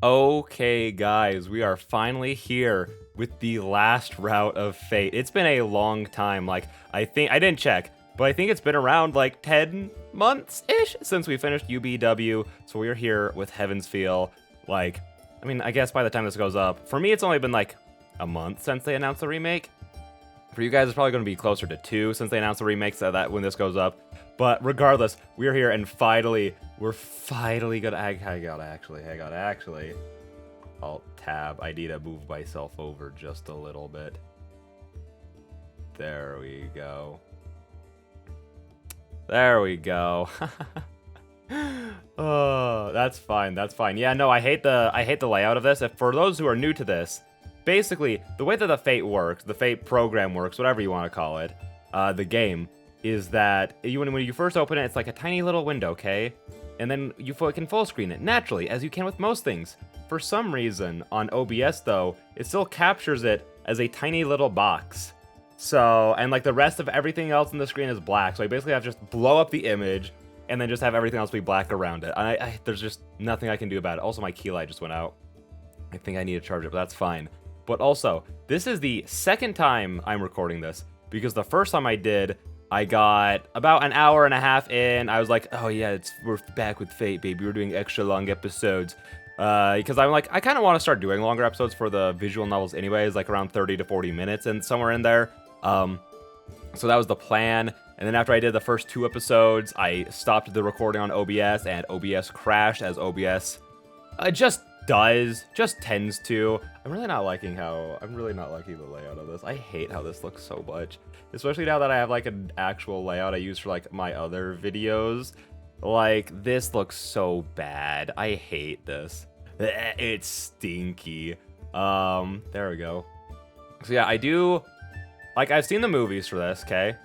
Okay, guys, we are finally here with the last route of Fate. It's been a long time. Like, I didn't check, but I think it's been around like 10 months-ish since we finished UBW. So we're here with Heaven's Feel. Like, I mean, I guess by the time this goes up, for me, it's only been like a month since they announced the remake. For you guys, it's probably going to be closer to 2 since they announced the remake, so that when this goes up. But regardless, we're here, and we're finally gonna. I gotta actually. Alt-tab. I need to move myself over just a little bit. There we go. There we go. Oh, that's fine. That's fine. Yeah, no, I hate the layout of this. For those who are new to this, basically the way that the Fate works, the Fate program works, whatever you want to call it, the game, is that when you first open it, it's like a tiny little window, okay? And then you can full screen it, naturally, as you can with most things. For some reason, on OBS though, it still captures it as a tiny little box. So, and like the rest of everything else on the screen is black, so I basically have to just blow up the image, and then just have everything else be black around it. There's just nothing I can do about it. Also, my key light just went out. I think I need to charge it, but that's fine. But also, this is the second time I'm recording this, because the first time I did, I got about an hour and a half in. I was like, oh yeah, we're back with Fate, baby. We're doing extra long episodes. Because I'm like, I kind of want to start doing longer episodes for the visual novels anyways, like around 30 to 40 minutes and somewhere in there. So that was the plan. And then after I did the first 2 episodes, I stopped the recording on OBS, and OBS crashed, as OBS just tends to. I'm really not liking the layout of this. I hate how this looks so much, especially now that I have like an actual layout I use for like my other videos. Like, this looks so bad. I hate this. It's stinky. There we go. So yeah, I've seen the movies for this, okay?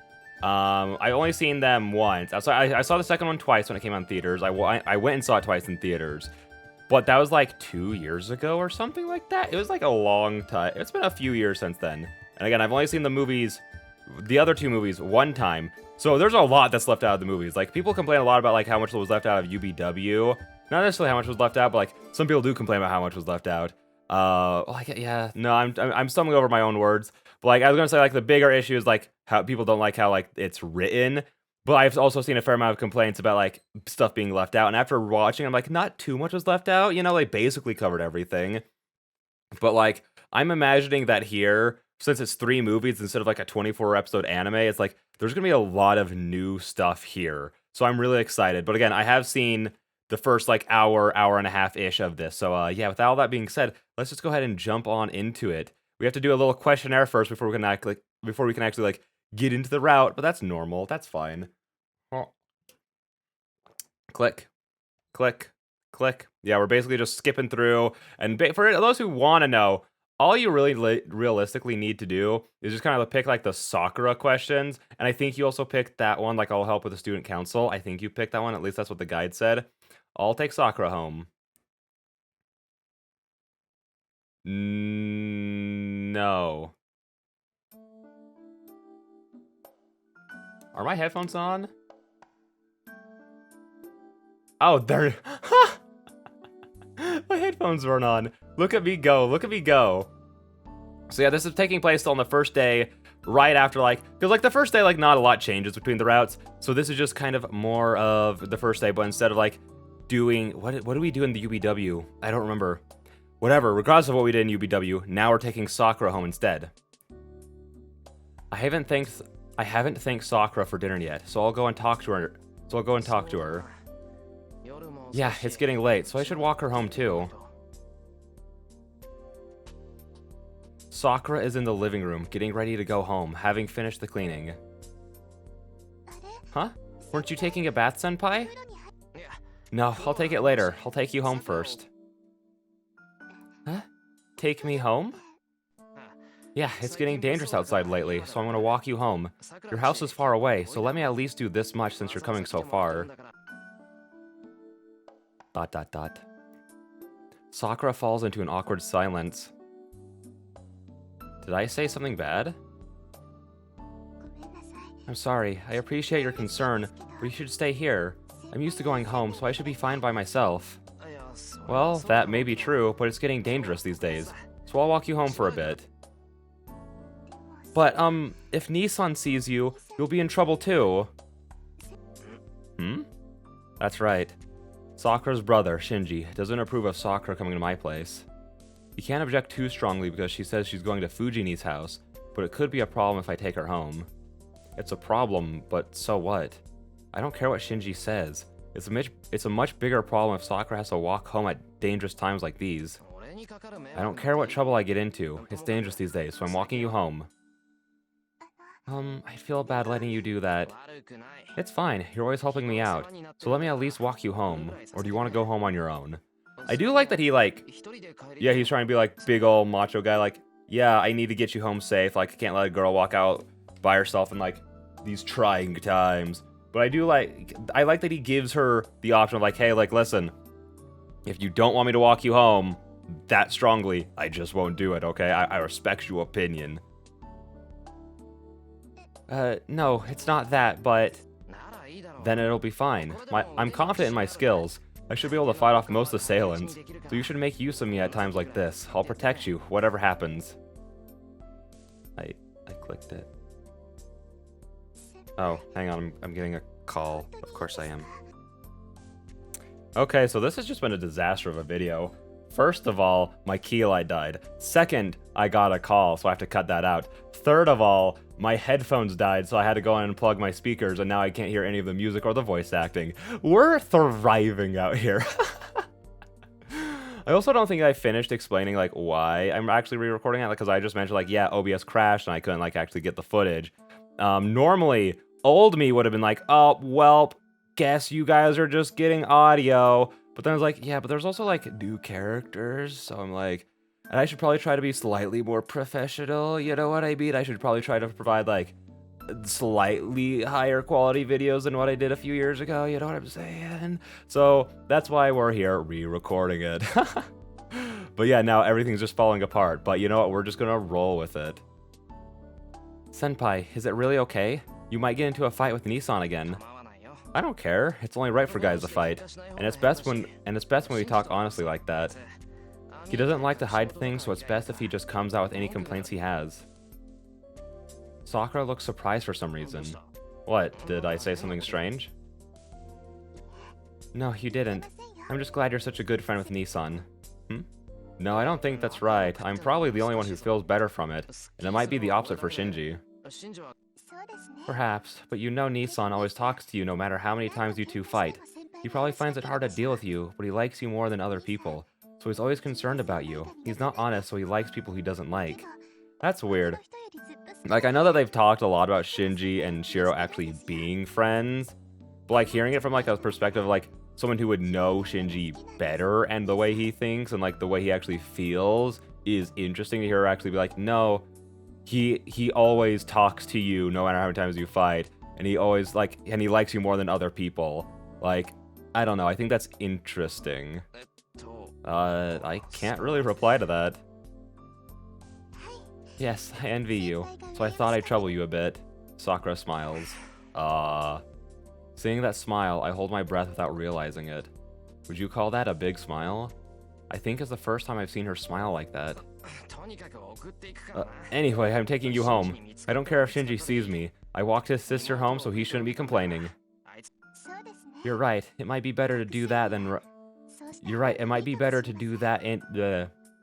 I've only seen them once. I saw the second one twice when it came out in theaters. I went and saw it twice in theaters. But that was like 2 years ago or something like that. It was like a long time. It's been a few years since then. And again, I've only seen the other 2 movies one time. So there's a lot that's left out of the movies. Like, people complain a lot about like how much was left out of UBW. Not necessarily how much was left out, but like some people do complain about how much was left out. Yeah, no, I'm stumbling over my own words. But like, I was gonna say, like, the bigger issue is like how people don't like how like it's written. But I've also seen a fair amount of complaints about like stuff being left out. And after watching, I'm like, not too much was left out. You know, they basically covered everything. But like, I'm imagining that here, since it's 3 movies instead of like a 24 episode anime, it's like there's gonna be a lot of new stuff here. So I'm really excited. But again, I have seen the first like hour and a half ish of this. So yeah, with all that being said, let's just go ahead and jump on into it. We have to do a little questionnaire first before we can actually get into the route. But that's normal. That's fine. Click, click, click. Yeah, we're basically just skipping through. And for those who want to know, all you really realistically need to do is just kind of pick like the Sakura questions. And I think you also picked that one, like, I'll help with the student council. I think you picked that one. At least that's what the guide said. I'll take Sakura home. No. Are my headphones on? Oh, they're... My headphones weren't on. Look at me go. Look at me go. So yeah, this is taking place on the first day, right after, like... Because, like, the first day, like, not a lot changes between the routes. So this is just kind of more of the first day, but instead of, like, doing... What do we do in the UBW? I don't remember. Whatever, regardless of what we did in UBW, now we're taking Sakura home instead. I haven't thanked Sakura for dinner yet, so I'll go and talk to her. Yeah, it's getting late, so I should walk her home too. Sakura is in the living room, getting ready to go home, having finished the cleaning. Huh? Weren't you taking a bath, senpai? No, I'll take it later. I'll take you home first. Huh? Take me home? Yeah, it's getting dangerous outside lately, so I'm gonna walk you home. Your house is far away, so let me at least do this much since you're coming so far. ... Sakura falls into an awkward silence. Did I say something bad? I'm sorry, I appreciate your concern, but you should stay here. I'm used to going home, so I should be fine by myself. Well, that may be true, but it's getting dangerous these days. So I'll walk you home for a bit. But, if Nissan sees you, you'll be in trouble too. Hmm? That's right. Sakura's brother, Shinji, doesn't approve of Sakura coming to my place. He can't object too strongly because she says she's going to Fujini's house, but it could be a problem if I take her home. It's a problem, but so what? I don't care what Shinji says. It's a much bigger problem if Sakura has to walk home at dangerous times like these. I don't care what trouble I get into. It's dangerous these days, so I'm walking you home. I feel bad letting you do that. It's fine, you're always helping me out, so let me at least walk you home. Or do you want to go home on your own? I do like that he, like, yeah, he's trying to be, like, big ol' macho guy, like, yeah, I need to get you home safe, like, I can't let a girl walk out by herself in, like, these trying times. But I like that he gives her the option of, like, hey, like, listen, if you don't want me to walk you home that strongly, I just won't do it, okay? I respect your opinion. No, it's not that, but then it'll be fine. I'm confident in my skills. I should be able to fight off most assailants, so you should make use of me at times like this. I'll protect you, whatever happens. I clicked it. Oh, hang on, I'm getting a call. Of course I am. Okay, so this has just been a disaster of a video. First of all, my key light died. Second, I got a call, so I have to cut that out. Third of all, my headphones died, so I had to go in and plug my speakers, and now I can't hear any of the music or the voice acting. We're thriving out here. I also don't think I finished explaining, like, why I'm actually re-recording it, because I just mentioned, like, yeah, OBS crashed, and I couldn't, like, actually get the footage. Normally, old me would have been like, oh, well, guess you guys are just getting audio. But then I was like, yeah, but there's also, like, new characters, so I'm like, and I should probably try to be slightly more professional, you know what I mean? I should probably try to provide, like, slightly higher quality videos than what I did a few years ago, you know what I'm saying? So, that's why we're here re-recording it. But yeah, now everything's just falling apart, but you know what, we're just gonna roll with it. Senpai, is it really okay? You might get into a fight with Nissan again. I don't care. It's only right for guys to fight, and it's best when we talk honestly like that. He doesn't like to hide things, so it's best if he just comes out with any complaints he has. Sakura looks surprised for some reason. What, did I say something strange? No, you didn't. I'm just glad you're such a good friend with Nissan. No, I don't think that's right. I'm probably the only one who feels better from it, and it might be the opposite for Shinji. Perhaps, but you know Nissan always talks to you no matter how many times you two fight. He probably finds it hard to deal with you, but he likes you more than other people, so he's always concerned about you. He's not honest, so he likes people he doesn't like. That's weird. Like, I know that they've talked a lot about Shinji and Shiro actually being friends, but, like, hearing it from, like, a perspective of, like, someone who would know Shinji better and the way he thinks and, like, the way he actually feels is interesting to hear her actually be like, no, he always talks to you no matter how many times you fight, and he always, like, and he likes you more than other people. Like, I don't know, I think that's interesting. I can't really reply to that. Yes, I envy you, so I thought I'd trouble you a bit. Sakura smiles. Seeing that smile, I hold my breath without realizing it. Would you call that a big smile? I think it's the first time I've seen her smile like that. Anyway, I'm taking you home. I don't care if Shinji sees me. I walked his sister home, so he shouldn't be complaining. You're right. It might be better to do that than... You're right. It might be better to do that and...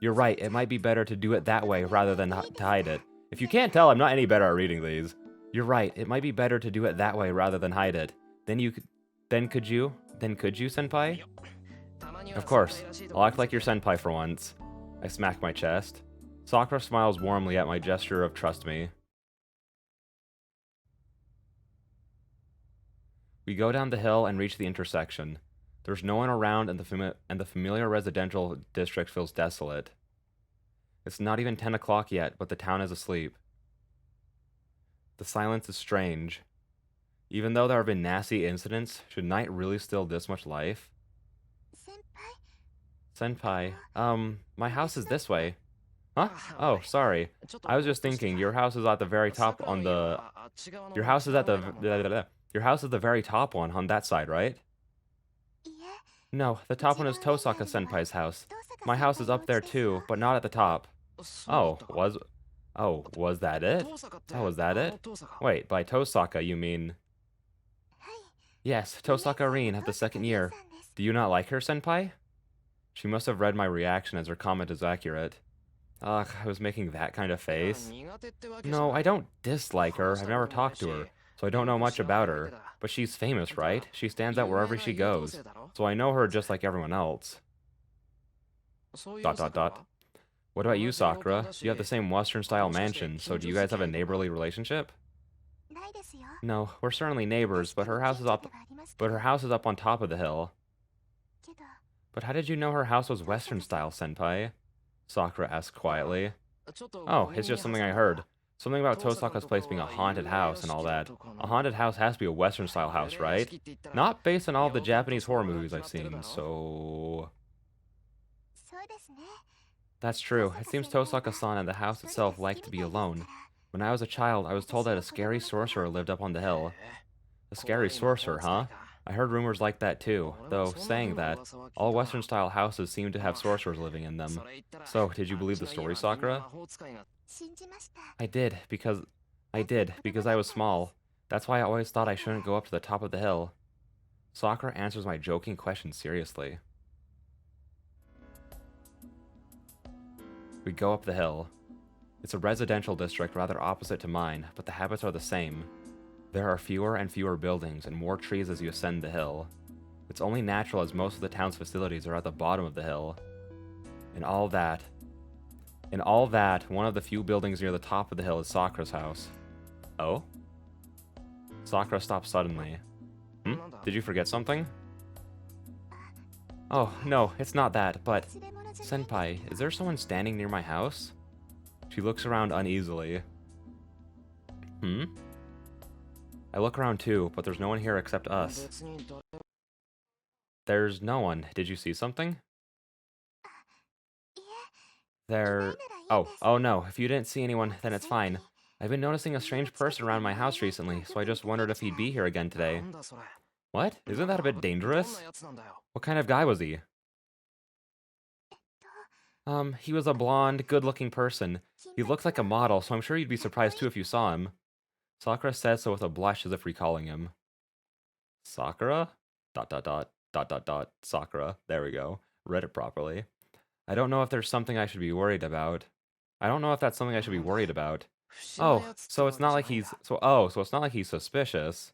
You're right. It might be better to do it that way rather than to hide it. If you can't tell, I'm not any better at reading these. You're right. It might be better to do it that way rather than hide it. Then could you, senpai? Of course. I'll act like your senpai for once. I smack my chest. Sakura smiles warmly at my gesture of trust me. We go down the hill and reach the intersection. There's no one around and the familiar residential district feels desolate. It's not even 10 o'clock yet, but the town is asleep. The silence is strange. Even though there have been nasty incidents, should night really steal this much life? Senpai, my house is this way. Huh? Oh, sorry. I was just thinking, your house is at the very top on the... Your house is at the... Your house is the very top one on that side, right? No, the top one is Tosaka-senpai's house. My house is up there too, but not at the top. Oh, was that it? Oh, was that it? Wait, by Tosaka you mean... Yes, Tosaka Rin at the second year. Do you not like her, senpai? She must have read my reaction as her comment is accurate. Ugh, I was making that kind of face. No, I don't dislike her. I've never talked to her, so I don't know much about her. But she's famous, right? She stands out wherever she goes. So I know her just like everyone else. Dot dot dot. What about you, Sakura? You have the same Western-style mansion, so do you guys have a neighborly relationship? No, we're certainly neighbors, but her house is up on top of the hill. But how did you know her house was Western-style, senpai? Sakura asked quietly. Oh, it's just something I heard. Something about Tosaka's place being a haunted house and all that. A haunted house has to be a Western-style house, right? Not based on all the Japanese horror movies I've seen, so... That's true. It seems Tosaka-san and the house itself like to be alone. When I was a child, I was told that a scary sorcerer lived up on the hill. A scary sorcerer, huh? I heard rumors like that too, though saying that, all Western-style houses seem to have sorcerers living in them. So, did you believe the story, Sakura? I did, because I was small. That's why I always thought I shouldn't go up to the top of the hill. Sakura answers my joking question seriously. We go up the hill. It's a residential district rather opposite to mine, but the habits are the same. There are fewer and fewer buildings and more trees as you ascend the hill. It's only natural as most of the town's facilities are at the bottom of the hill. In all that, one of the few buildings near the top of the hill is Sakura's house. Oh? Sakura stops suddenly. Did you forget something? Oh, no, it's not that, but... Senpai, is there someone standing near my house? She looks around uneasily. I look around too, but there's no one here except us. There's no one. Did you see something? Oh no, if you didn't see anyone, then it's fine. I've been noticing a strange person around my house recently, so I just wondered if he'd be here again today. What? Isn't that a bit dangerous? What kind of guy was he? He was a blonde, good-looking person. He looked like a model, so I'm sure you'd be surprised too if you saw him. Sakura says so with a blush as if recalling him. Sakura? Dot dot dot, dot dot dot, Sakura. There we go. Read it properly. I don't know if there's something I should be worried about. I don't know if that's something I should be worried about. So it's not like he's suspicious.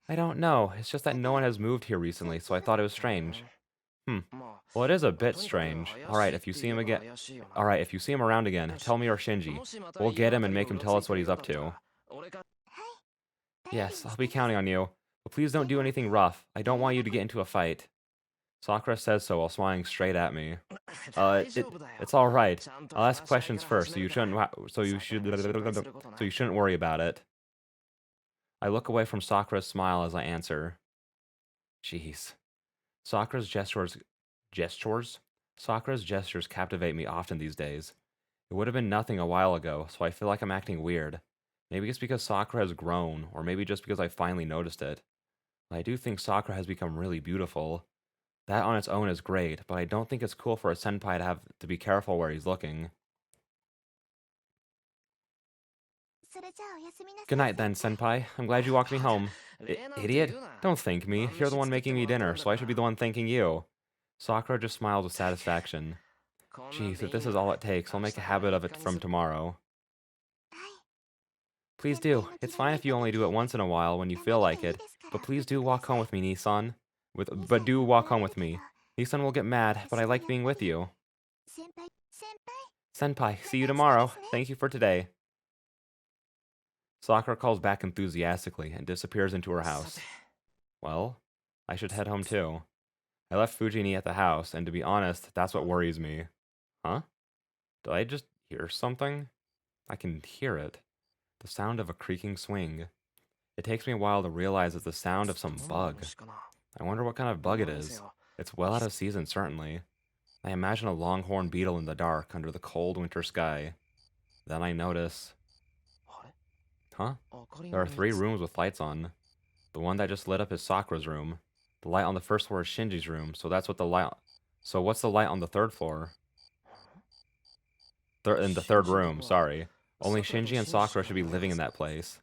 I don't know. It's just that no one has moved here recently, so I thought it was strange. Well, it is a bit strange. Alright, if you see him around again, tell me or Shinji. We'll get him and make him tell us what he's up to. Yes, I'll be counting on you. But please don't do anything rough. I don't want you to get into a fight. Sakura says so while smiling straight at me. It's alright. I'll ask questions first, so you shouldn't worry about it. I look away from Sakura's smile as I answer. Jeez. Sakura's gestures captivate me often these days. It would have been nothing a while ago, so I feel like I'm acting weird. Maybe it's because Sakura has grown, or maybe just because I finally noticed it. I do think Sakura has become really beautiful. That on its own is great, but I don't think it's cool for a senpai to have to be careful where he's looking. Good night then, senpai. I'm glad you walked me home. Idiot! Don't thank me. You're the one making me dinner, so I should be the one thanking you. Sakura just smiles with satisfaction. Jeez, if this is all it takes, I'll make a habit of it from tomorrow. Please do. It's fine if you only do it once in a while when you feel like it, but please do walk home with me, Nissan. But do walk home with me. Nissan will get mad, but I like being with you. Senpai, see you tomorrow. Thank you for today. Sakura calls back enthusiastically and disappears into her house. Well, I should head home too. I left Fujini at the house, and to be honest, that's what worries me. Huh? Did I just hear something? I can hear it. The sound of a creaking swing. It takes me a while to realize it's the sound of some bug. I wonder what kind of bug it is. It's well out of season, certainly. I imagine a longhorn beetle in the dark under the cold winter sky. Then I notice... Huh? There are 3 rooms with lights on. The one that just lit up is Sakura's room. The light on the first floor is Shinji's room, so that's what the light... So what's the light on the third floor? In the third room, sorry. Only Shinji and Sakura should be living in that place.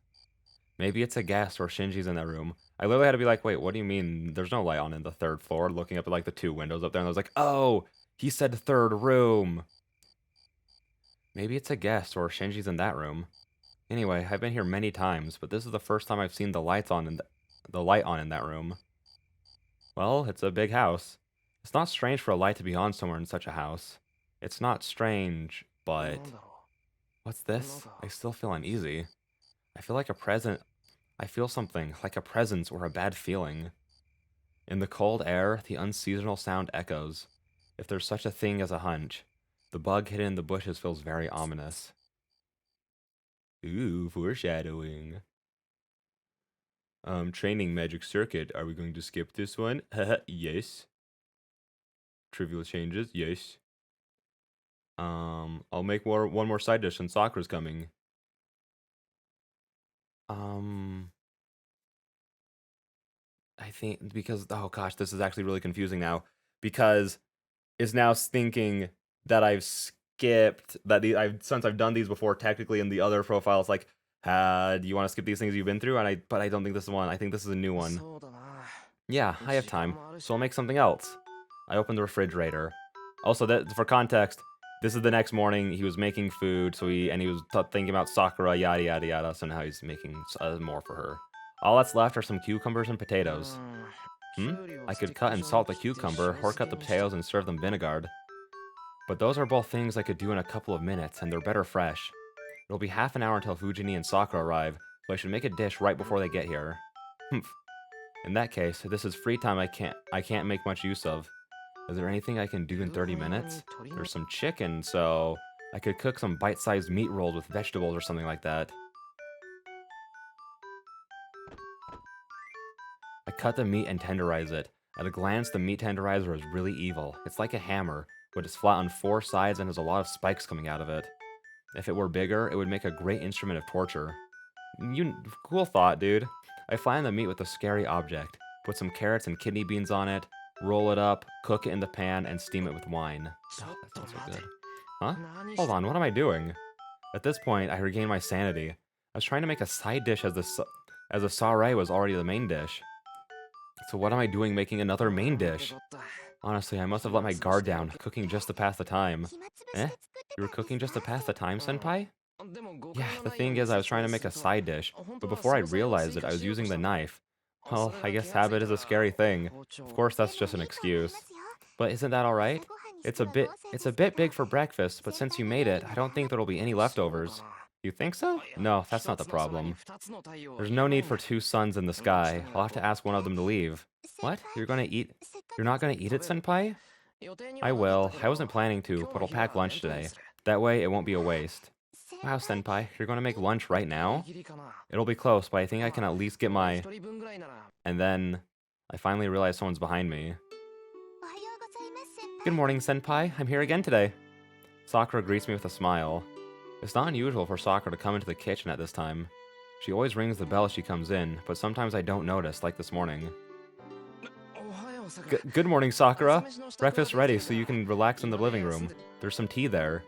Maybe it's a guest or Shinji's in that room. I literally had to be like, wait, what do you mean there's no light on in the third floor? Looking up at like the 2 windows up there, and I was like, oh, he said third room. Maybe it's a guest or Shinji's in that room. Anyway, I've been here many times, but this is the first time I've seen the light on in that room. Well, it's a big house. It's not strange for a light to be on somewhere in such a house. It's not strange, but... What's this? I still feel uneasy. I feel like I feel something, like a presence or a bad feeling. In the cold air, the unseasonal sound echoes. If there's such a thing as a hunch. The bug hidden in the bushes feels very ominous. Ooh, foreshadowing. Training magic circuit. Are we going to skip this one? Yes. Trivial changes, yes. I'll make one more side dish since Sakura's coming. I think because, oh gosh, this is actually really confusing now. Because it's now thinking that I've skipped, since I've done these before, technically in the other profiles, like, do you want to skip these things you've been through? But I don't think this is one. I think this is a new one. Yeah, I have time, so I'll make something else. I opened the refrigerator. Also, for context, this is the next morning. He was making food, so he was thinking about Sakura, yada yada yada. So now he's making more for her. All that's left are some cucumbers and potatoes. I could cut and salt the cucumber, or cut the potatoes and serve them vinegared. But those are both things I could do in a couple of minutes, and they're better fresh. It'll be half an hour until Fujini and Sakura arrive, so I should make a dish right before they get here. Humph. In that case, this is free time I can't make much use of. Is there anything I can do in 30 minutes? There's some chicken, so I could cook some bite-sized meat rolls with vegetables or something like that. I cut the meat and tenderize it. At a glance, the meat tenderizer is really evil. It's like a hammer, but it's flat on 4 sides and has a lot of spikes coming out of it. If it were bigger, it would make a great instrument of torture. Cool thought, dude. I flatten the meat with a scary object, put some carrots and kidney beans on it, roll it up, cook it in the pan, and steam it with wine. Oh, that sounds so good. Huh? Hold on, what am I doing? At this point, I regained my sanity. I was trying to make a side dish as the sare was already the main dish. So what am I doing making another main dish? Honestly, I must have let my guard down, cooking just to pass the time. Eh? You were cooking just to pass the time, senpai? Yeah, the thing is I was trying to make a side dish, but before I realized it, I was using the knife. Well, I guess habit is a scary thing. Of course, that's just an excuse. But isn't that alright? It's a bit big for breakfast, but since you made it, I don't think there'll be any leftovers. You think so? No, that's not the problem. There's no need for 2 suns in the sky. I'll have to ask one of them to leave. What? You're not gonna eat it, senpai? I will. I wasn't planning to, but I'll pack lunch today. That way, it won't be a waste. Wow, senpai, you're gonna make lunch right now? It'll be close, but I think I can at least get my... And then, I finally realized someone's behind me. Good morning, senpai. I'm here again today. Sakura greets me with a smile. It's not unusual for Sakura to come into the kitchen at this time. She always rings the bell as she comes in, but sometimes I don't notice, like this morning. Good morning, Sakura. Breakfast ready so you can relax in the living room. There's some tea there.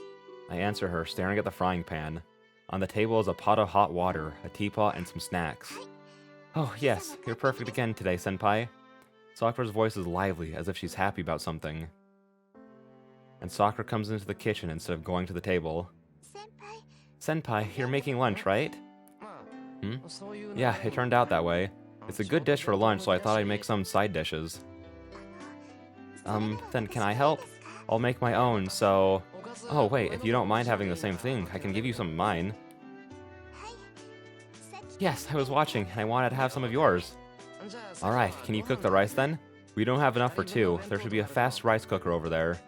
I answer her, staring at the frying pan. On the table is a pot of hot water, a teapot, and some snacks. Oh, yes, you're perfect again today, senpai. Sakura's voice is lively, as if she's happy about something. And Sakura comes into the kitchen instead of going to the table. Senpai, you're making lunch, right? Yeah, it turned out that way. It's a good dish for lunch, so I thought I'd make some side dishes. Then can I help? I'll make my own, so... Oh, wait, if you don't mind having the same thing, I can give you some of mine. Yes, I was watching, and I wanted to have some of yours. Alright, can you cook the rice then? We don't have enough for 2. There should be a fast rice cooker over there.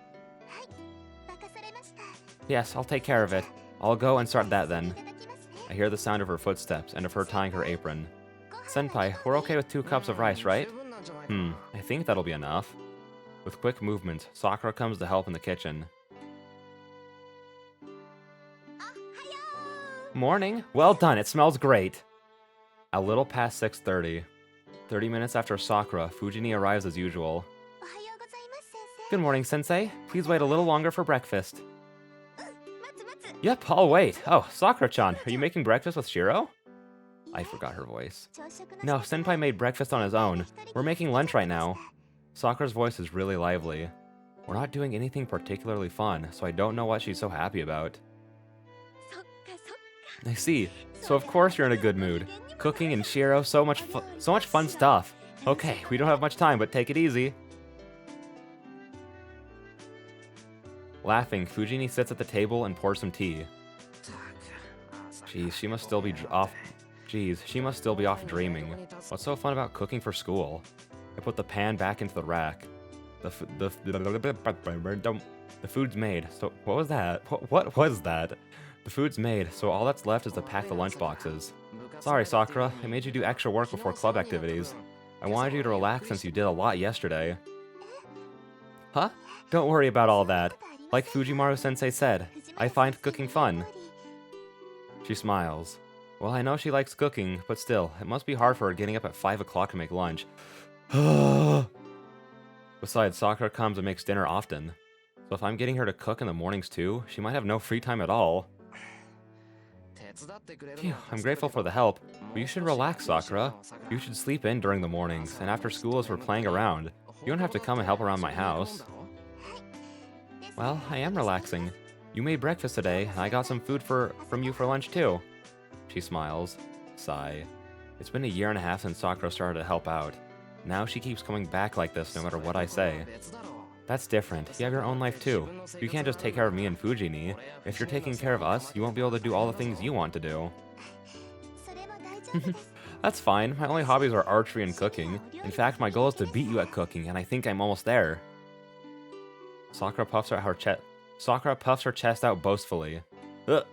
Yes, I'll take care of it. I'll go and start that then. I hear the sound of her footsteps and of her tying her apron. Senpai, we're okay with 2 cups of rice, right? I think that'll be enough. With quick movements, Sakura comes to help in the kitchen. Morning. Well done, it smells great. A little past 6:30. 30 minutes after Sakura, Fujini arrives as usual. Good morning, Sensei. Please wait a little longer for breakfast. Yep, I'll wait. Oh, Sakura-chan, are you making breakfast with Shiro? I forgot her voice. No, Senpai made breakfast on his own. We're making lunch right now. Sakura's voice is really lively. We're not doing anything particularly fun, so I don't know what she's so happy about. I see. So of course you're in a good mood. Cooking and Shiro, so much fun stuff. Okay, we don't have much time, but take it easy. Laughing, Fujini sits at the table and pours some tea. Jeez, she must still be off dreaming. What's so fun about cooking for school? I put the pan back into the rack. The food's made. So what was that? What was that? The food's made, so all that's left is to pack the lunch boxes. Sorry, Sakura, I made you do extra work before club activities. I wanted you to relax since you did a lot yesterday. Huh? Don't worry about all that. Like Fujimaru-sensei said, I find cooking fun. She smiles. Well, I know she likes cooking, but still, it must be hard for her getting up at 5 o'clock to make lunch. Besides, Sakura comes and makes dinner often. So if I'm getting her to cook in the mornings too, she might have no free time at all. Phew, I'm grateful for the help, but you should relax, Sakura. You should sleep in during the mornings, and after school as we're playing around. You don't have to come and help around my house. Well, I am relaxing. You made breakfast today, and I got some food from you for lunch too. She smiles. Sigh. It's been a year and a half since Sakura started to help out. Now she keeps coming back like this no matter what I say. That's different. You have your own life too. You can't just take care of me and Fujini. If you're taking care of us, you won't be able to do all the things you want to do. That's fine. My only hobbies are archery and cooking. In fact, my goal is to beat you at cooking, and I think I'm almost there. Sakura puffs her chest out boastfully. Ugh.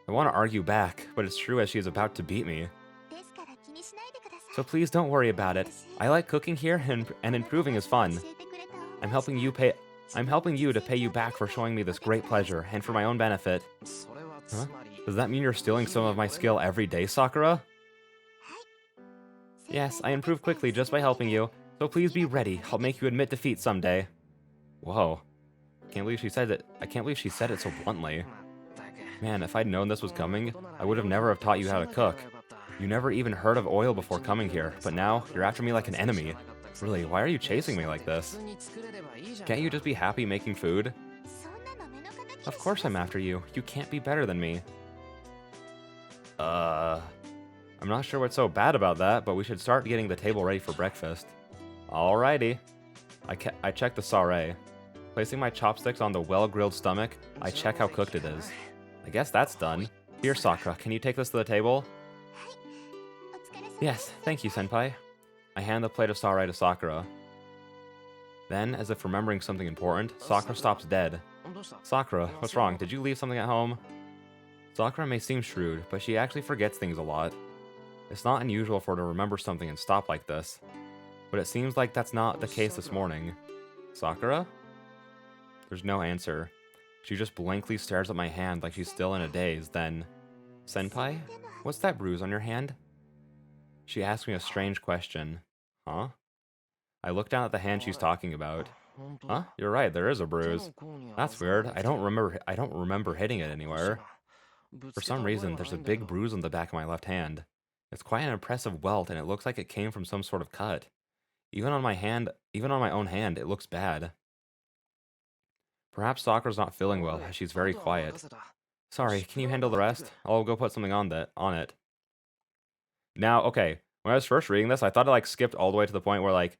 I want to argue back, but it's true as she is about to beat me. So please don't worry about it. I like cooking here, and improving is fun. I'm helping you to pay you back for showing me this great pleasure, and for my own benefit. Huh? Does that mean you're stealing some of my skill every day, Sakura? Yes, I improve quickly just by helping you, so please be ready. I'll make you admit defeat someday. Whoa. I can't believe she said it so bluntly. Man, if I'd known this was coming, I would have never have taught you how to cook. You never even heard of oil before coming here, but now you're after me like an enemy. Really, why are you chasing me like this? Can't you just be happy making food? Of course I'm after you. You can't be better than me. I'm not sure what's so bad about that, but we should start getting the table ready for breakfast. Alrighty. I check the sare. Placing my chopsticks on the well-grilled stomach, I check how cooked it is. I guess that's done. Here, Sakura, can you take this to the table? Yes, thank you, Senpai. I hand the plate of sare to Sakura. Then, as if remembering something important, Sakura stops dead. Sakura, what's wrong? Did you leave something at home? Sakura may seem shrewd, but she actually forgets things a lot. It's not unusual for her to remember something and stop like this. But it seems like that's not the case this morning. Sakura? There's no answer. She just blankly stares at my hand like she's still in a daze, then... Senpai? What's that bruise on your hand? She asks me a strange question. Huh? I look down at the hand she's talking about. Huh? You're right, there is a bruise. That's weird. I don't remember hitting it anywhere. For some reason, there's a big bruise on the back of my left hand. It's quite an impressive welt, and it looks like it came from some sort of cut. Even on my own hand, it looks bad. Perhaps Sakura's not feeling well, as she's very quiet. Sorry, can you handle the rest? I'll go put something on it. Now, okay, when I was first reading this, I thought it, skipped all the way to the point where,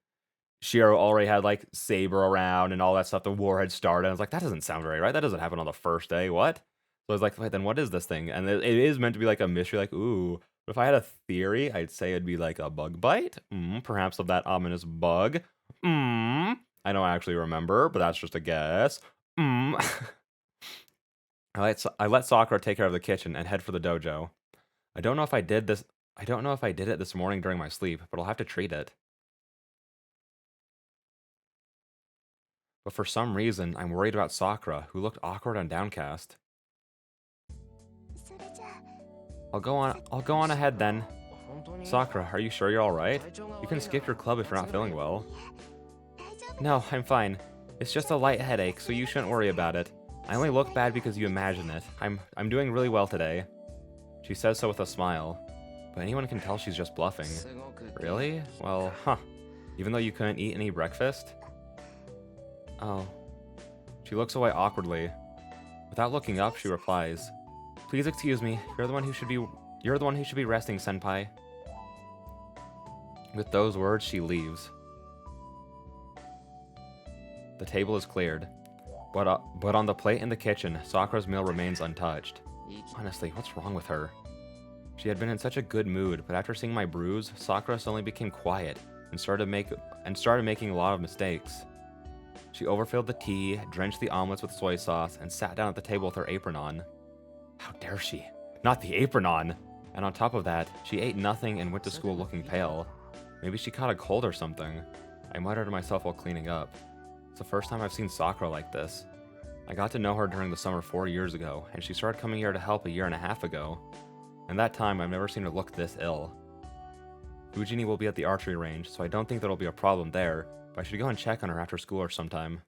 Shiro already had, Saber around and all that stuff, the war had started. I was like, that doesn't sound very right. That doesn't happen on the first day. What? So I was like, wait, then what is this thing? And it is meant to be, a mystery, ooh. But if I had a theory, I'd say it'd be, a bug bite. Perhaps of that ominous bug. I don't actually remember, but that's just a guess. I let Sakura take care of the kitchen and head for the dojo. I don't know if I did it this morning during my sleep, but I'll have to treat it. But for some reason, I'm worried about Sakura, who looked awkward and downcast. I'll go on ahead then. Sakura, are you sure you're alright? You can skip your club if you're not feeling well. No, I'm fine. It's just a light headache, so you shouldn't worry about it. I only look bad because you imagine it. I'm doing really well today. She says so with a smile. But anyone can tell she's just bluffing. Really? Well, huh. Even though you couldn't eat any breakfast? Oh. She looks away awkwardly. Without looking up, she replies, "Please excuse me. You're the one who should be resting, senpai." With those words, she leaves. The table is cleared, but on the plate in the kitchen, Sakura's meal remains untouched. Honestly, what's wrong with her? She had been in such a good mood, but after seeing my bruise, Sakura suddenly became quiet and started making a lot of mistakes. She overfilled the tea, drenched the omelets with soy sauce, and sat down at the table with her apron on. How dare she? Not the apron on! And on top of that, she ate nothing and went to school looking pale. Maybe she caught a cold or something. I muttered to myself while cleaning up. It's the first time I've seen Sakura like this. I got to know her during the summer 4 years ago, and she started coming here to help a year and a half ago. In that time, I've never seen her look this ill. Fujini will be at the archery range, so I don't think there'll be a problem there, but I should go and check on her after school or sometime.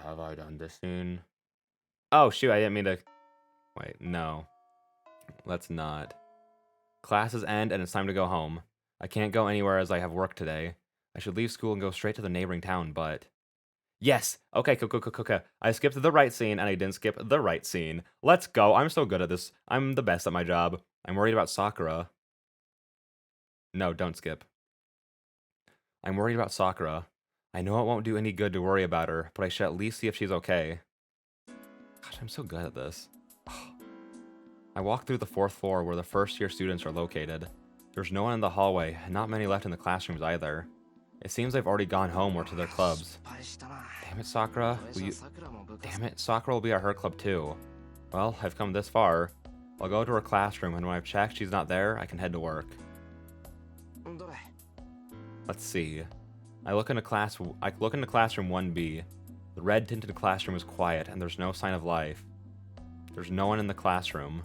Have I done this scene? Oh, shoot, I didn't mean to... Wait, no. Let's not. Classes end and it's time to go home. I can't go anywhere as I have work today. I should leave school and go straight to the neighboring town, but... Yes! Okay, I skipped the right scene and I didn't skip the right scene. Let's go, I'm so good at this. I'm the best at my job. I'm worried about Sakura. No, don't skip. I'm worried about Sakura. I know it won't do any good to worry about her, but I should at least see if she's okay. Gosh, I'm so good at this. I walk through the 4th floor where the first-year students are located. There's no one in the hallway, and not many left in the classrooms either. It seems they've already gone home or to their clubs. Damn it, Sakura. Damn it, Sakura will be at her club too. Well, I've come this far. I'll go to her classroom, and when I've checked she's not there, I can head to work. Let's see. I look into classroom 1B. The red-tinted classroom is quiet, and there's no sign of life. There's no one in the classroom.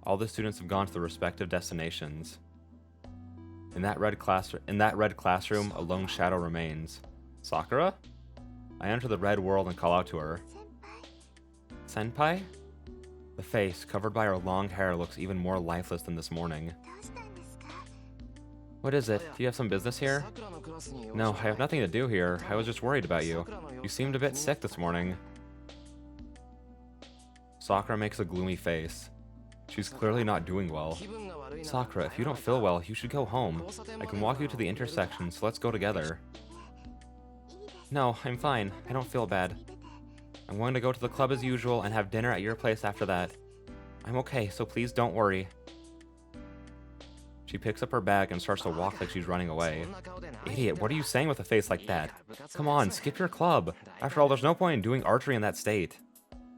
All the students have gone to their respective destinations. In that red classroom, a lone shadow remains. Sakura? I enter the red world and call out to her. Senpai? The face, covered by her long hair, looks even more lifeless than this morning. What is it? Do you have some business here? No, I have nothing to do here. I was just worried about you. You seemed a bit sick this morning. Sakura makes a gloomy face. She's clearly not doing well. Sakura, if you don't feel well, you should go home. I can walk you to the intersection, so let's go together. No, I'm fine. I don't feel bad. I'm going to go to the club as usual and have dinner at your place after that. I'm okay, so please don't worry. She picks up her bag and starts to walk like she's running away. Idiot, what are you saying with a face like that? Come on, skip your club. After all, there's no point in doing archery in that state.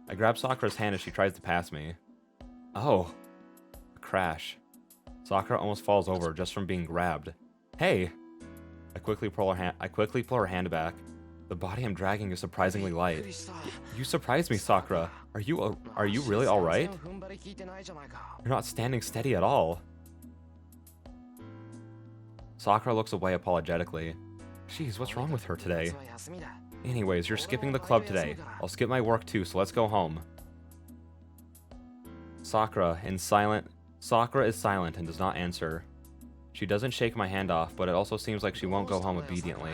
I grab Sakura's hand as she tries to pass me. Oh. A crash. Sakura almost falls over just from being grabbed. Hey! I quickly pull her hand back. The body I'm dragging is surprisingly light. You surprised me, Sakura. Are you really alright? You're not standing steady at all. Sakura looks away apologetically. Jeez, what's wrong with her today? Anyways, you're skipping the club today. I'll skip my work too, so let's go home. Sakura is silent and does not answer. She doesn't shake my hand off, but it also seems like she won't go home obediently.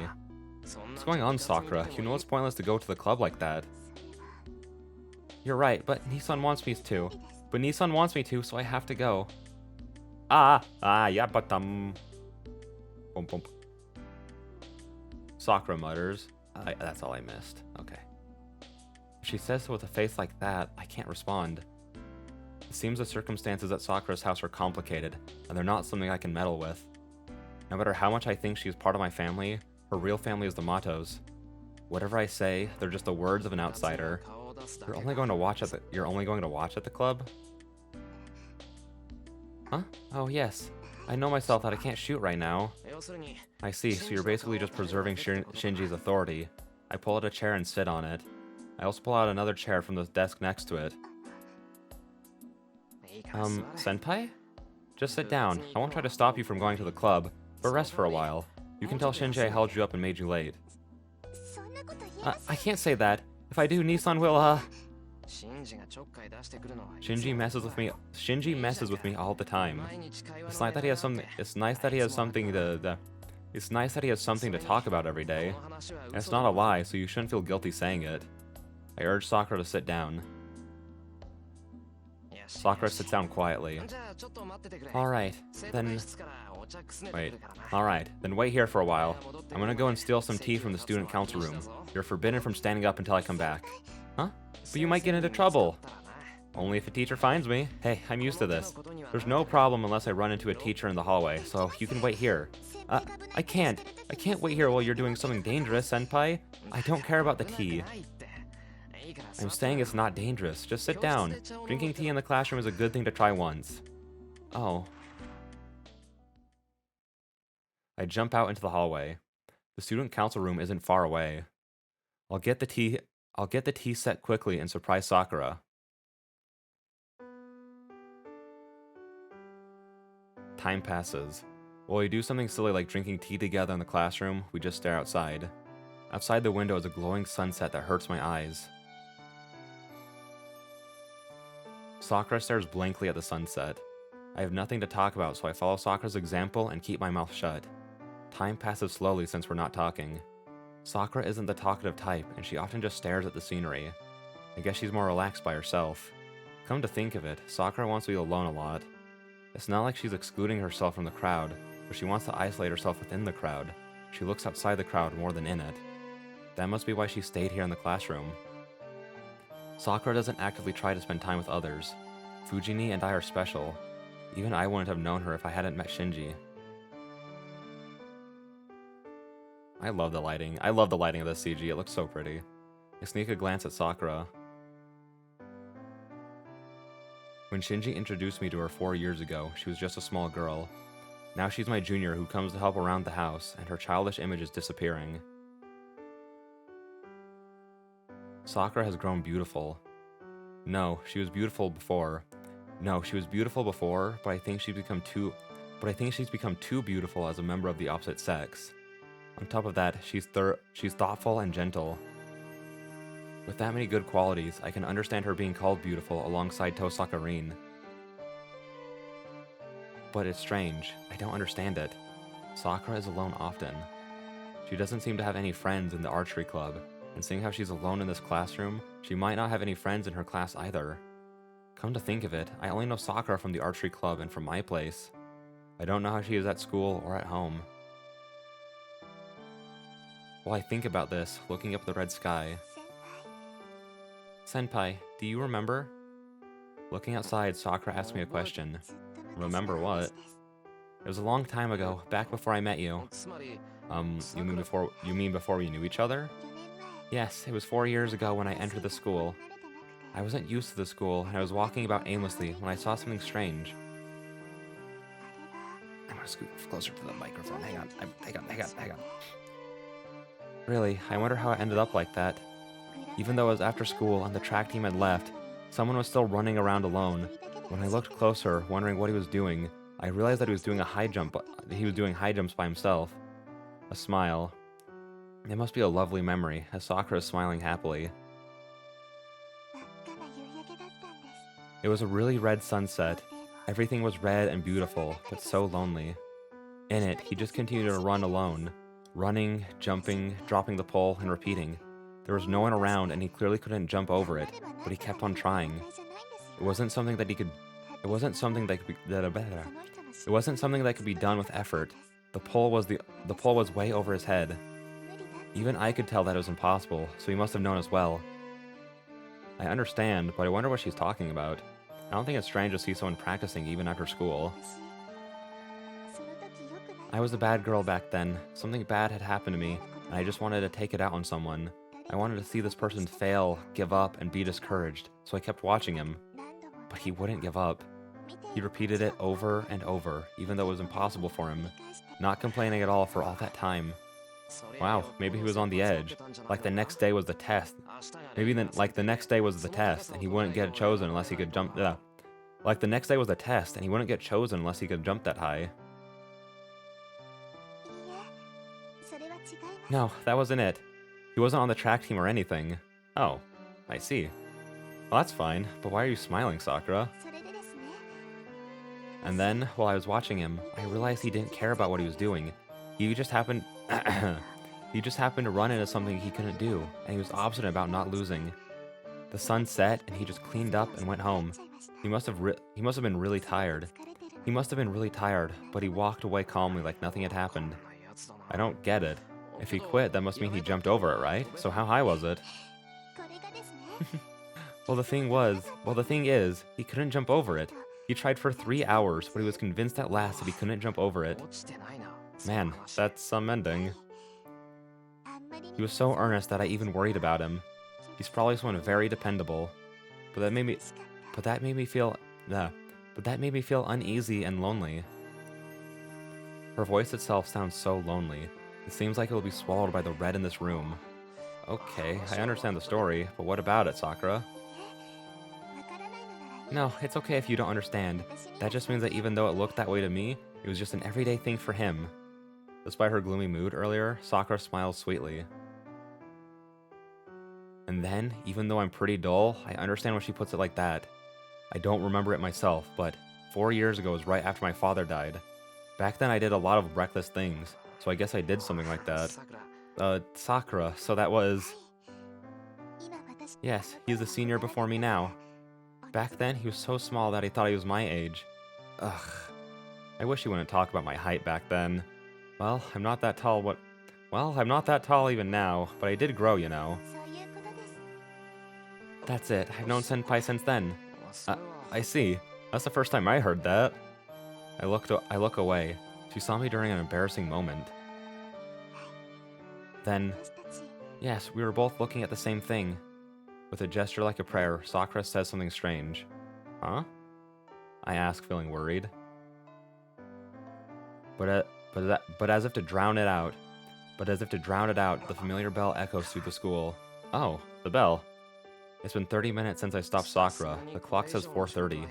What's going on, Sakura? You know it's pointless to go to the club like that. You're right, but Nissan wants me to, so I have to go. Yeah, but Boom, boom. Sakura mutters. That's all I missed. Okay. If she says so with a face like that, I can't respond. It seems the circumstances at Sakura's house are complicated, and they're not something I can meddle with. No matter how much I think she is part of my family, her real family is the Matos. Whatever I say, they're just the words of an outsider. You're only going to watch at the club? Huh? Oh yes. I know myself that I can't shoot right now. I see, so you're basically just preserving Shinji's authority. I pull out a chair and sit on it. I also pull out another chair from the desk next to it. Senpai? Just sit down. I won't try to stop you from going to the club, but rest for a while. You can tell Shinji I held you up and made you late. I can't say that. If I do, Nissan will, Shinji messes with me all the time. It's nice that he has something to talk about every day. And it's not a lie, so you shouldn't feel guilty saying it. I urge Sakura to sit down. Sakura sits down quietly. Alright, then wait here for a while. I'm gonna go and steal some tea from the student council room. You're forbidden from standing up until I come back. Huh? But you might get into trouble. Only if a teacher finds me. Hey, I'm used to this. There's no problem unless I run into a teacher in the hallway, so you can wait here. I can't wait here while you're doing something dangerous, senpai. I don't care about the tea. I'm saying it's not dangerous. Just sit down. Drinking tea in the classroom is a good thing to try once. Oh. I jump out into the hallway. The student council room isn't far away. I'll get the tea set quickly and surprise Sakura. Time passes. While we do something silly like drinking tea together in the classroom, we just stare outside. Outside the window is a glowing sunset that hurts my eyes. Sakura stares blankly at the sunset. I have nothing to talk about, so I follow Sakura's example and keep my mouth shut. Time passes slowly since we're not talking. Sakura isn't the talkative type, and she often just stares at the scenery. I guess she's more relaxed by herself. Come to think of it, Sakura wants to be alone a lot. It's not like she's excluding herself from the crowd, but she wants to isolate herself within the crowd. She looks outside the crowd more than in it. That must be why she stayed here in the classroom. Sakura doesn't actively try to spend time with others. Fujini and I are special. Even I wouldn't have known her if I hadn't met Shinji. I love the lighting. I love the lighting of this CG. It looks so pretty. I sneak a glance at Sakura. When Shinji introduced me to her 4 years ago, she was just a small girl. Now she's my junior who comes to help around the house, and her childish image is disappearing. Sakura has grown beautiful. No, she was beautiful before. But I think she's become too beautiful as a member of the opposite sex. On top of that, she's thoughtful and gentle. With that many good qualities, I can understand her being called beautiful alongside Tosaka Rin. But it's strange, I don't understand it. Sakura is alone often. She doesn't seem to have any friends in the archery club, and seeing how she's alone in this classroom, she might not have any friends in her class either. Come to think of it, I only know Sakura from the archery club and from my place. I don't know how she is at school or at home. While I think about this, looking up at the red sky. Senpai, do you remember? Looking outside, Sakura asked me a question. Remember what? It was a long time ago, back before I met you. You mean before we knew each other? Yes, it was 4 years ago when I entered the school. I wasn't used to the school, and I was walking about aimlessly when I saw something strange. I'm gonna scoot closer to the microphone. Hang on. Really, I wonder how it ended up like that. Even though it was after school and the track team had left, someone was still running around alone. When I looked closer, wondering what he was doing, I realized that he was doing high jumps by himself. A smile. It must be a lovely memory, as Sakura is smiling happily. It was a really red sunset. Everything was red and beautiful, but so lonely. In it, he just continued to run alone. Running, jumping, dropping the pole, and repeating. There was no one around, and he clearly couldn't jump over it, but he kept on trying. It wasn't something that could be done with effort. The pole was way over his head. Even I could tell that it was impossible, so he must have known as well. I understand, but I wonder what she's talking about. I don't think it's strange to see someone practicing even after school. I was a bad girl back then. Something bad had happened to me, and I just wanted to take it out on someone. I wanted to see this person fail, give up, and be discouraged, so I kept watching him. But he wouldn't give up. He repeated it over and over, even though it was impossible for him, not complaining at all for all that time. Wow, maybe he was on the edge. Like the next day was the test. Maybe then, like the next day was the test, and he wouldn't get chosen unless he could jump. Like the next day was the test, and he wouldn't get chosen unless he could jump that high. No, that wasn't it. He wasn't on the track team or anything. Oh, I see. Well, that's fine, but why are you smiling, Sakura? And then, while I was watching him, I realized he didn't care about what he was doing. He just happened... he just happened to run into something he couldn't do, and he was obstinate about not losing. The sun set, and he just cleaned up and went home. He must have been really tired. He must have been really tired, but he walked away calmly like nothing had happened. I don't get it. If he quit, that must mean he jumped over it, right? So how high was it? Well, the thing is, he couldn't jump over it. He tried for 3 hours, but he was convinced at last that he couldn't jump over it. Man, that's some ending. He was so earnest that I even worried about him. He's probably someone very dependable. But that made me feel uneasy and lonely. Her voice itself sounds so lonely. It seems like it will be swallowed by the red in this room. Okay, I understand the story, but what about it, Sakura? No, it's okay if you don't understand. That just means that even though it looked that way to me, it was just an everyday thing for him. Despite her gloomy mood earlier, Sakura smiles sweetly. And then, even though I'm pretty dull, I understand when she puts it like that. I don't remember it myself, but 4 years ago was right after my father died. Back then I did a lot of reckless things, so I guess I did something like that. Sakura, so that was... Yes, he's a senior before me now. Back then, he was so small that he thought he was my age. Ugh. I wish he wouldn't talk about my height back then. Well, I'm not that tall I'm not that tall even now, but I did grow, you know. That's it. I've known Senpai since then. I see. That's the first time I heard that. I look away. She saw me during an embarrassing moment. Then, yes, we were both looking at the same thing. With a gesture like a prayer, Sakura says something strange. Huh? I ask, feeling worried. But as if to drown it out, the familiar bell echoes through the school. Oh, the bell. It's been 30 minutes since I stopped Sakura. The clock says 4:30.